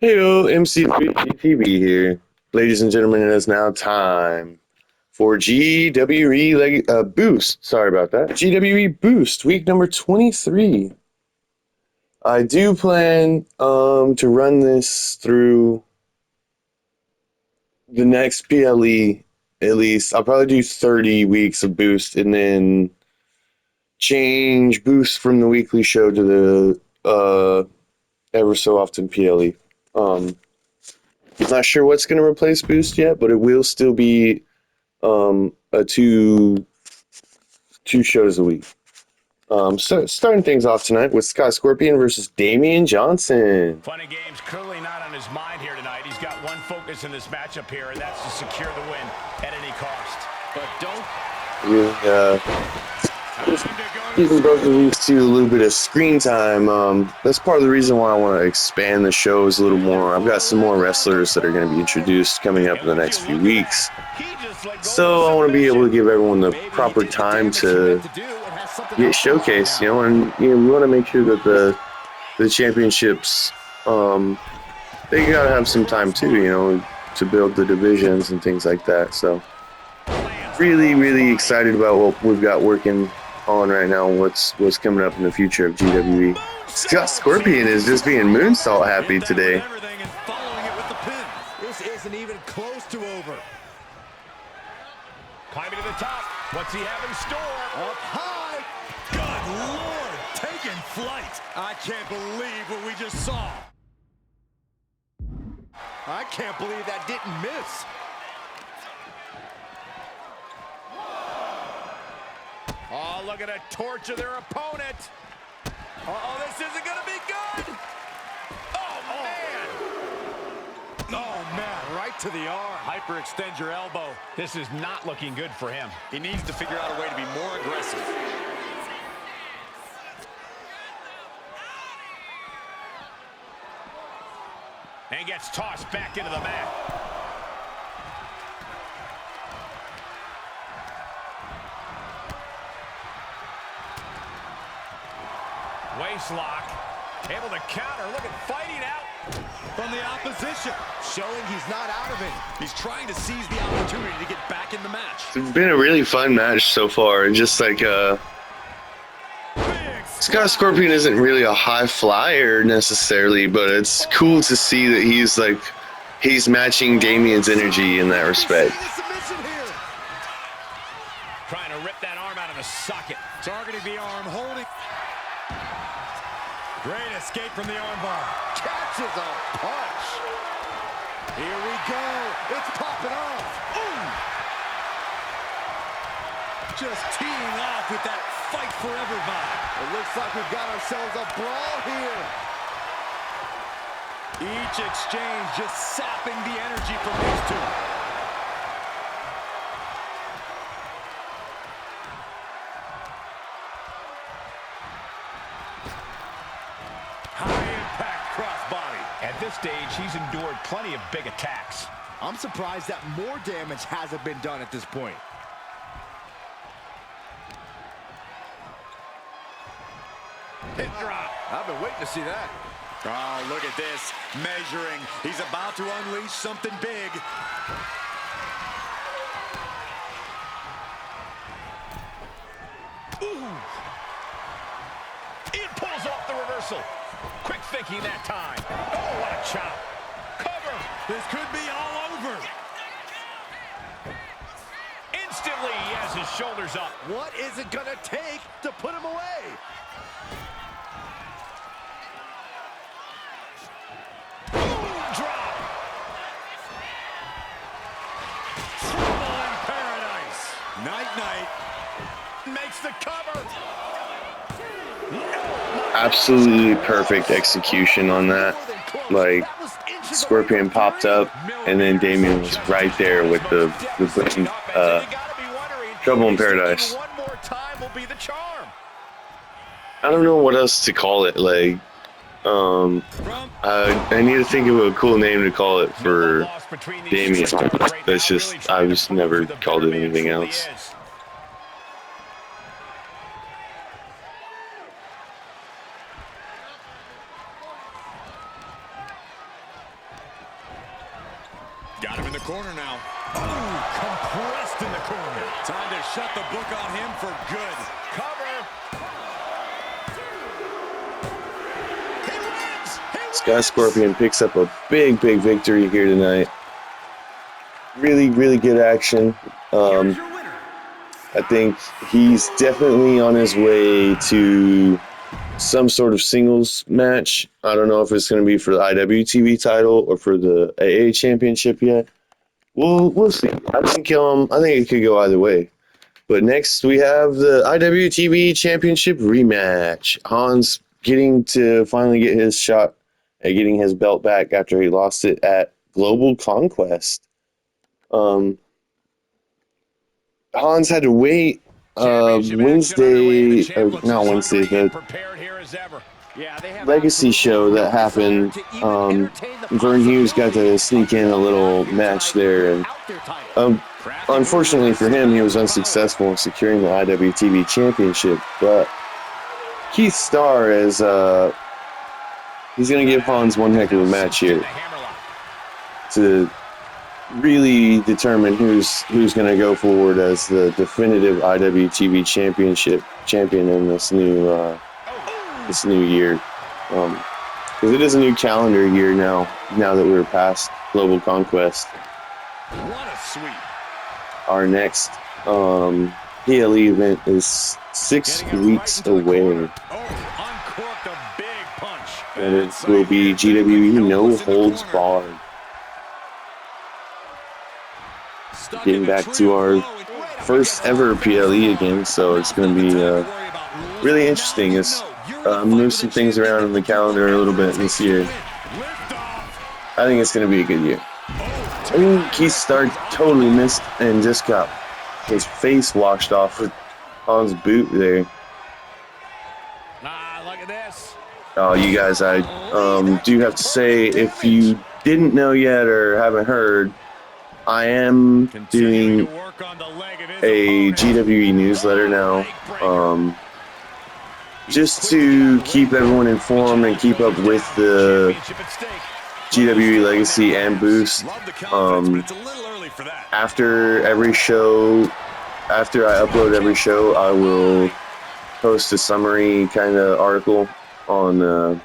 Heyo, MC3GTV here. Ladies and gentlemen, it is now time for G.W.E. Boost. Sorry about that. G.W.E. Boost, week number 23. I do plan to run this through the next PLE at least. I'll probably do 30 weeks of Boost and then change Boost from the weekly show to the ever so often PLE. I'm not sure what's going to replace Boost yet, but it will still be a two shows a week. So starting things off tonight with Scott Scorpion versus Damian Johnson. Fun and games clearly not on his mind here tonight. He's got one focus in this matchup here, and that's to secure the win at any cost. But giving both of these two a little bit of screen time. That's part of the reason why I want to expand the shows a little more. I've got some more wrestlers that are going to be introduced coming up in the next few weeks. So I want to be able to give everyone the proper time to get showcased, and we want to make sure that the championships, they gotta have some time too, to build the divisions and things like that. So really excited about what we've got working on right now, what's coming up in the future of GWE. Scott Scorpion is just being moonsault happy today. This isn't even close to over. Climbing to the top. What's he have in store? Up high. Good Lord, taking flight. I can't believe what we just saw. I can't believe that didn't miss. Oh, look at a torture their opponent. Uh-oh, this isn't going to be good. Oh, man, right to the arm. Hyperextend your elbow. This is not looking good for him. He needs to figure out a way to be more aggressive. And gets tossed back into the mat. Waist lock. Able to counter. Look at fighting out From the opposition, showing he's not out of it. He's trying to seize the opportunity to get back in the match. It's been a really fun match so far. Just like Scott Scorpion isn't really a high flyer necessarily, but it's cool to see that he's matching Damian's energy in that respect. Trying to rip that arm out of the socket. Targeting the arm, holding. Great escape from the armbar. Catches a punch. Here we go. It's popping off. Ooh. Just teeing off with that fight forever vibe. It looks like we've got ourselves a brawl here. Each exchange just sapping the energy from these two. At this stage, he's endured plenty of big attacks. I'm surprised that more damage hasn't been done at this point. Hip drop. I've been waiting to see that. Oh, look at this. Measuring. He's about to unleash something big. Ooh. It pulls off the reversal. Quick thinking that time. Oh, what a chop. Cover. This could be all over. Instantly, he has his shoulders up. What is it going to take to put him away? Boom, drop. Trouble in paradise. Night-night. Makes the cover. Absolutely perfect execution on that. Like, Scorpion popped up, and then Damian was right there with the Trouble in Paradise. One more time will be the charm. I don't know what else to call it. Like, I need to think of a cool name to call it for Damian. That's just, I just never called it anything else. Got him in the corner now. Oh, compressed in the corner. Time to shut the book on him for good. Cover. He wins. Sky Scorpion picks up a big victory here tonight. Really good action. I think he's definitely on his way to some sort of singles match. I don't know if it's going to be for the IWTV title or for the AA championship yet. We'll see. I think it could go either way. But next we have the IWTV championship rematch. Hans getting to finally get his shot at getting his belt back after he lost it at Global Conquest. Hans had to wait Wednesday, or not Wednesday, the Legacy show that happened. Vern Hughes got to sneak in a little match there, and unfortunately for him, he was unsuccessful in securing the IWTV championship. But Keith Starr is he's going to give Hans one heck of a match here to really determine who's going to go forward as the definitive IWTV champion in this new year, because it is a new calendar year now that we're past Global Conquest. What a sweep. Our next PLE event is 6 weeks away, Uncorked a big punch. and it will be GWE No Holds Barred. Getting back to our first ever PLE again, so it's going to be really interesting. It's move some things around in the calendar a little bit this year. I think it's going to be a good year. I think Keith Starr totally missed and just got his face washed off with Hans' boot there. Look at this. Oh, you guys, I do have to say, if you didn't know yet or haven't heard, I am doing a GWE newsletter now, just to keep everyone informed and keep up with the GWE Legacy and Boost. After I upload every show, I will post a summary kind of article on the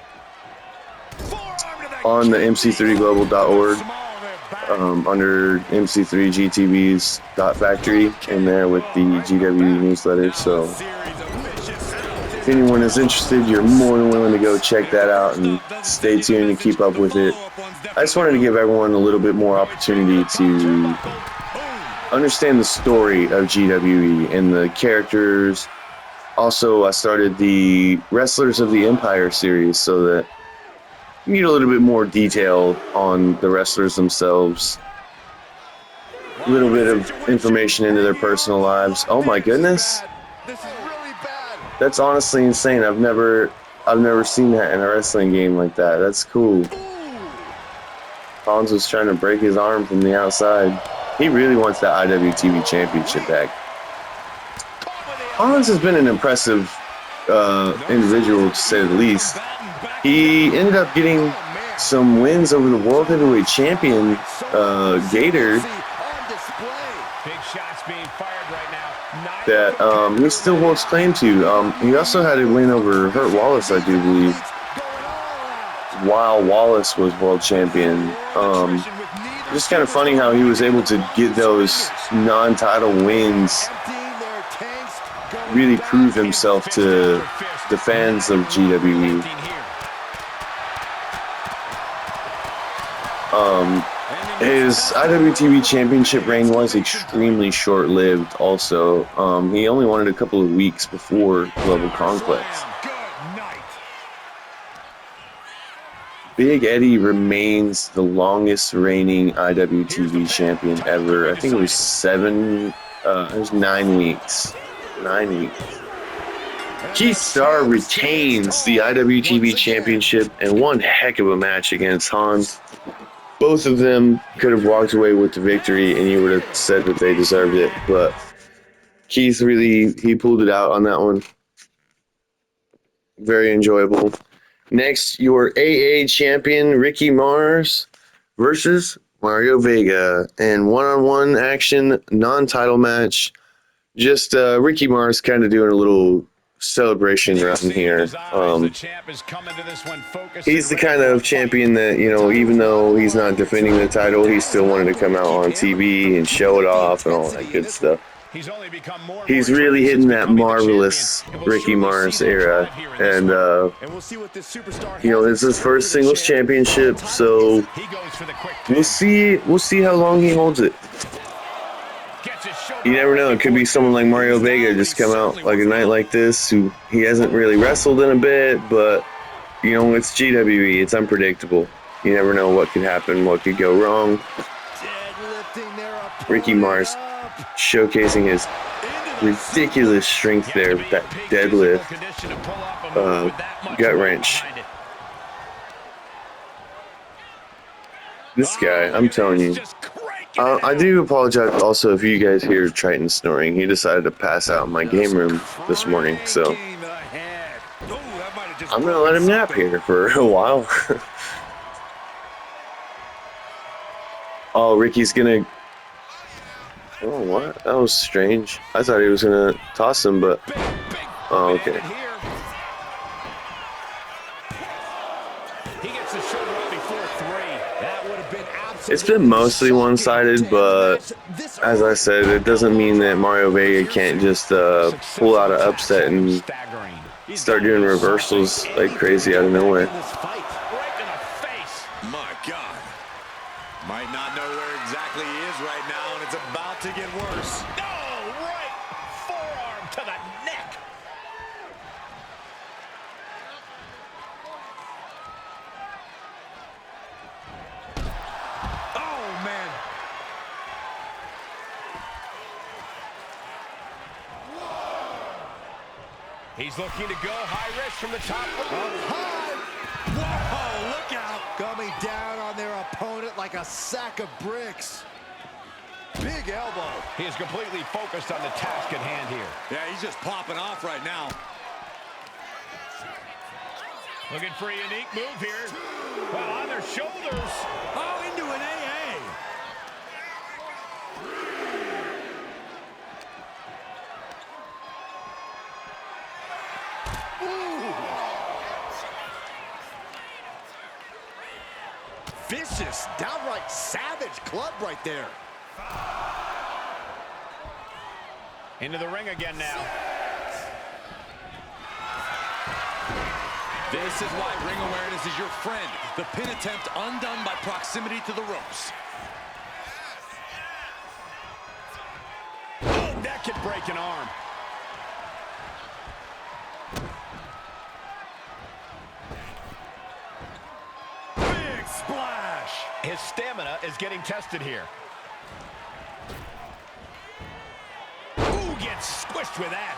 mc3global.org. Under MC3GTV's .factory in there with the GWE newsletter. So if anyone is interested, you're more than willing to go check that out and stay tuned and keep up with it. I just wanted to give everyone a little bit more opportunity to understand the story of GWE and the characters. Also, I started the Wrestlers of the Empire series so that you get a little bit more detail on the wrestlers themselves. A little bit of information into their personal lives. Oh my goodness. This is really bad. That's honestly insane. I've never seen that in a wrestling game like that. That's cool. Hans was trying to break his arm from the outside. He really wants that IWTV championship back. Hans has been an impressive individual, to say the least. He ended up getting some wins over the World Heavyweight Champion, Gator, that he still holds claim to. He also had a win over Hurt Wallace, I do believe, while Wallace was world champion. Just kind of funny how he was able to get those non-title wins, really prove himself to the fans of GWE. His IWTV championship reign was extremely short-lived also. He only won it a couple of weeks before Global Conquest. Big Eddie remains the longest reigning IWTV champion ever. I think it was 9 weeks. 9 weeks. Keith Starr retains the IWTV championship and one heck of a match against Hans. Both of them could have walked away with the victory, and you would have said that they deserved it. But Keith he pulled it out on that one. Very enjoyable. Next, your AA champion, Ricky Mars, versus Mario Vega, and one-on-one action, non-title match. Just Ricky Mars kind of doing a little celebration run here. He's the kind of champion that, you know, even though he's not defending the title, he still wanted to come out on TV and show it off and all that good stuff. He's really hitting that marvelous Ricky Mars era, and you know, it's his first singles championship, so we'll see how long he holds it. You never know, it could be someone like Mario Vega just come out like a night like this, who he hasn't really wrestled in a bit, but you know, it's G.W.E, it's unpredictable. You never know what could happen, what could go wrong. Ricky Mars showcasing his ridiculous strength there with that deadlift, gut wrench. This guy, I'm telling you. I do apologize also if you guys hear Triton snoring. He decided to pass out in my game room this morning, so I'm gonna let him nap here for a while. Oh, Ricky's gonna... Oh, what? That was strange. I thought he was gonna toss him, but... Oh, okay. It's been mostly one-sided, but as I said, it doesn't mean that Mario Vega can't just pull out an upset and start doing reversals like crazy out of nowhere. My God. Might not know where exactly he is right now, and it's about to get worse. No, right forearm to the neck. Oh, man. He's looking to go high risk from the top. Whoa, look out. Coming down on their opponent like a sack of bricks. Big elbow. He is completely focused on the task at hand here. Yeah, he's just popping off right now. Looking for a unique move here. Well, on their shoulders. Oh, into an AA. Ooh. Vicious, downright savage club right there. Into the ring again now. This is why ring awareness is your friend. The pin attempt undone by proximity to the ropes. Oh, that could break an arm. Big splash. His stamina is getting tested here. Ooh, gets squished with that.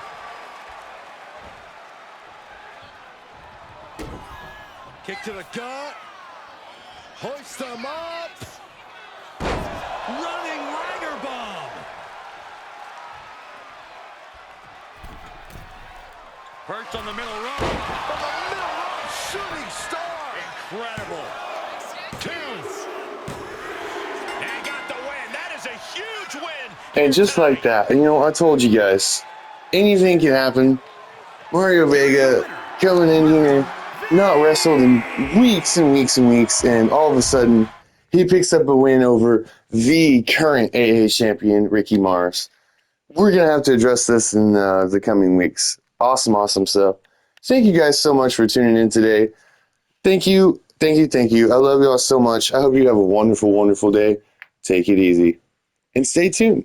Kick to the gut. Hoist them up. Running Liger bomb. Perched on the middle rope. From the middle rope, shooting star. Incredible. Two. And got the win. That is a huge win. And just like that, you know, I told you guys, anything can happen. Mario Vega coming in here, not wrestled in weeks and weeks and weeks, and all of a sudden, he picks up a win over the current AA champion, Ricky Mars. We're going to have to address this in the coming weeks. Awesome, awesome stuff. Thank you guys so much for tuning in today. Thank you, thank you, thank you. I love you all so much. I hope you have a wonderful, wonderful day. Take it easy. And stay tuned.